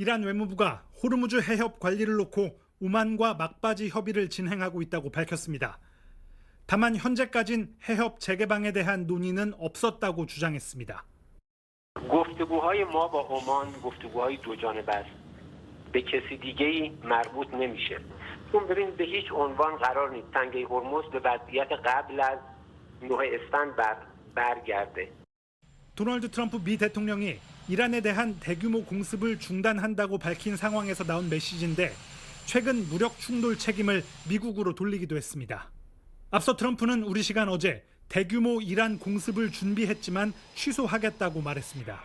이란 외무부가 호르무즈 해협 관리를 놓고 오만과 막바지 협의를 진행하고 있다고 밝혔습니다. 다만 현재까진 해협 재개방에 대한 논의는 없었다고 주장했습니다. گفتگوهای ما با عمان گفتگوهای دو جانبه است. به کسی دیگه‌ای مربوط نمیشه. چون ببین به هیچ عنوان قرار نیست تنگه هرمز به وضعیت قبل از 9 اسفند برگرده. 도널드 트럼프 미 대통령이 이란에 대한 대규모 공습을 중단한다고 밝힌 상황에서 나온 메시지인데 최근 무력 충돌 책임을 미국으로 돌리기도 했습니다. 앞서 트럼프는 우리 시간 어제 대규모 이란 공습을 준비했지만 취소하겠다고 말했습니다.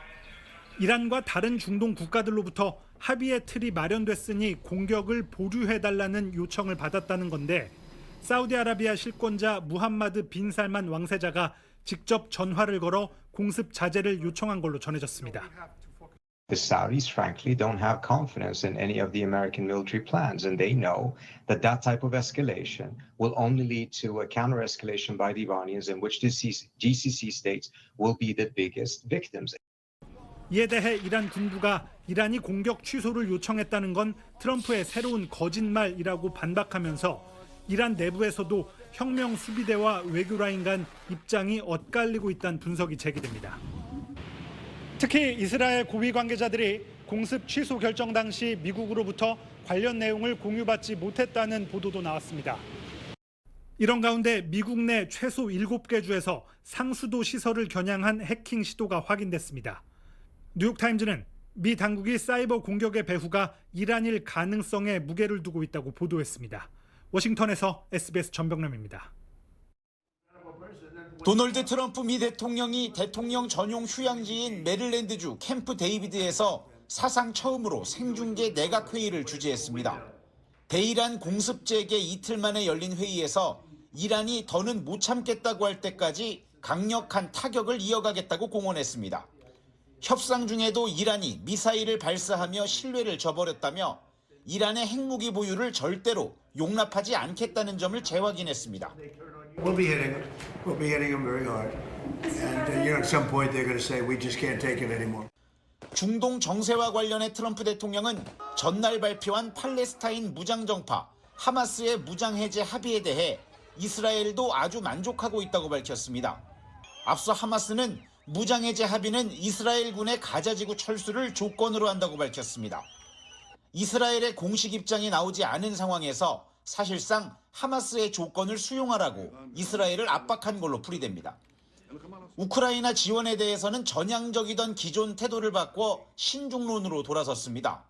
이란과 다른 중동 국가들로부터 합의의 틀이 마련됐으니 공격을 보류해달라는 요청을 받았다는 건데 사우디아라비아 실권자 무함마드 빈 살만 왕세자가 직접 전화를 걸어 공습 자제를 요청한 걸로 전해졌습니다. The Saudis, frankly, don't have confidence in any of the American military plans, and they know that that type of escalation will only lead to a counter-escalation by the Iranians, in which the GCC states will be the biggest victims. 이에 대해 이란 군부가 이란이 공격 취소를 요청했다는 건 트럼프의 새로운 거짓말이라고 반박하면서 이란 내부에서도 혁명 수비대와 외교라인 간 입장이 엇갈리고 있다는 분석이 제기됩니다. 특히 이스라엘 고위 관계자들이 공습 취소 결정 당시 미국으로부터 관련 내용을 공유받지 못했다는 보도도 나왔습니다. 이런 가운데 미국 내 최소 7개 주에서 상수도 시설을 겨냥한 해킹 시도가 확인됐습니다. 뉴욕타임즈는 미 당국이 사이버 공격의 배후가 이란일 가능성에 무게를 두고 있다고 보도했습니다. 워싱턴에서 SBS 전병남입니다. 도널드 트럼프 미 대통령이 대통령 전용 휴양지인 메릴랜드주 캠프 데이비드에서 사상 처음으로 생중계 내각회의를 주재했습니다. 대이란 공습 재개 이틀 만에 열린 회의에서 이란이 더는 못 참겠다고 할 때까지 강력한 타격을 이어가겠다고 공언했습니다. 협상 중에도 이란이 미사일을 발사하며 신뢰를 저버렸다며 이란의 핵무기 보유를 절대로 용납하지 않겠다는 점을 재확인했습니다. We'll be hitting them very hard. And at some point they're going to say we just can't take it anymore. 중동 정세와 관련해 트럼프 대통령은 전날 발표한 팔레스타인 무장정파 하마스의 무장해제 합의에 대해 이스라엘도 아주 만족하고 있다고 밝혔습니다. 앞서 하마스는 무장해제 합의는 이스라엘군의 가자지구 철수를 조건으로 한다고 밝혔습니다. 이스라엘의 공식 입장이 나오지 않은 상황에서 사실상 하마스의 조건을 수용하라고 이스라엘을 압박한 걸로 풀이됩니다. 우크라이나 지원에 대해서는 전향적이던 기존 태도를 바꿔 신중론으로 돌아섰습니다.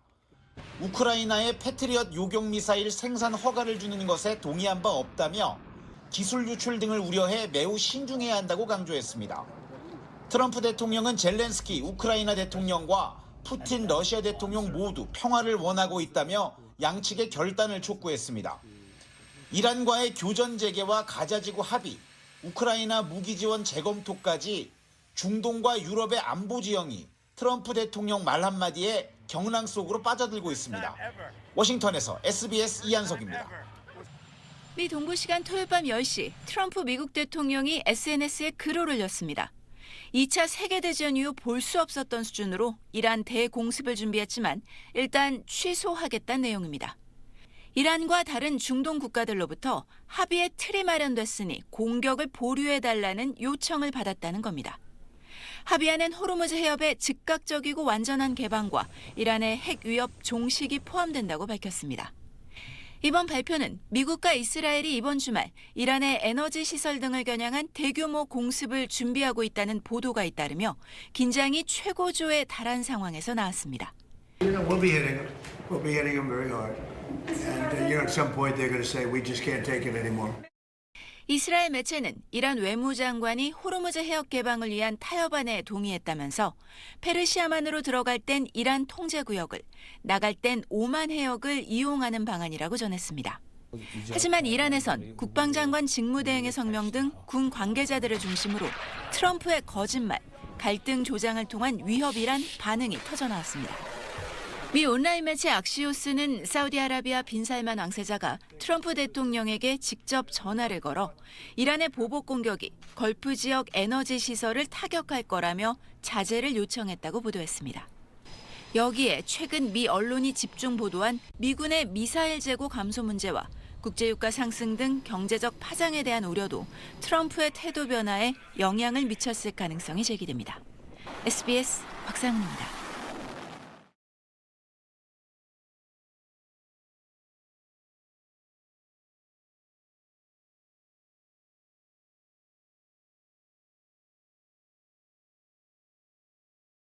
우크라이나의 패트리엇 요격 미사일 생산 허가를 주는 것에 동의한 바 없다며 기술 유출 등을 우려해 매우 신중해야 한다고 강조했습니다. 트럼프 대통령은 젤렌스키 우크라이나 대통령과 푸틴 러시아 대통령 모두 평화를 원하고 있다며 양측의 결단을 촉구했습니다. 이란과의 교전 재개와 가자지구 합의, 우크라이나 무기 지원 재검토까지 중동과 유럽의 안보 지형이 트럼프 대통령 말 한마디에 경랑 속으로 빠져들고 있습니다. 워싱턴에서 SBS 이한석입니다. 미 동부 시간 토요일 밤 10시 트럼프 미국 대통령이 SNS에 글을 올렸습니다. 2차 세계대전 이후 볼 수 없었던 수준으로 이란 대공습을 준비했지만 일단 취소하겠다는 내용입니다. 이란과 다른 중동 국가들로부터 합의의 틀이 마련됐으니 공격을 보류해달라는 요청을 받았다는 겁니다. 합의안엔 호르무즈 해협의 즉각적이고 완전한 개방과 이란의 핵 위협 종식이 포함된다고 밝혔습니다. 이번 발표는 미국과 이스라엘이 이번 주말 이란의 에너지 시설 등을 겨냥한 대규모 공습을 준비하고 있다는 보도가 잇따르며 긴장이 최고조에 달한 상황에서 나왔습니다. We'll be hitting them very hard. And at some point they're going to say we just can't take it anymore. 이스라엘 매체는 이란 외무장관이 호르무즈 해협 개방을 위한 타협안에 동의했다면서 페르시아만으로 들어갈 땐 이란 통제구역을, 나갈 땐 오만 해역을 이용하는 방안이라고 전했습니다. 하지만 이란에선 국방장관 직무대행의 성명 등 군 관계자들을 중심으로 트럼프의 거짓말, 갈등 조장을 통한 위협이란 반응이 터져나왔습니다. 미 온라인 매체 악시오스는 사우디아라비아 빈 살만 왕세자가 트럼프 대통령에게 직접 전화를 걸어 이란의 보복 공격이 걸프 지역 에너지 시설을 타격할 거라며 자제를 요청했다고 보도했습니다. 여기에 최근 미 언론이 집중 보도한 미군의 미사일 재고 감소 문제와 국제유가 상승 등 경제적 파장에 대한 우려도 트럼프의 태도 변화에 영향을 미쳤을 가능성이 제기됩니다. SBS 박상은입니다.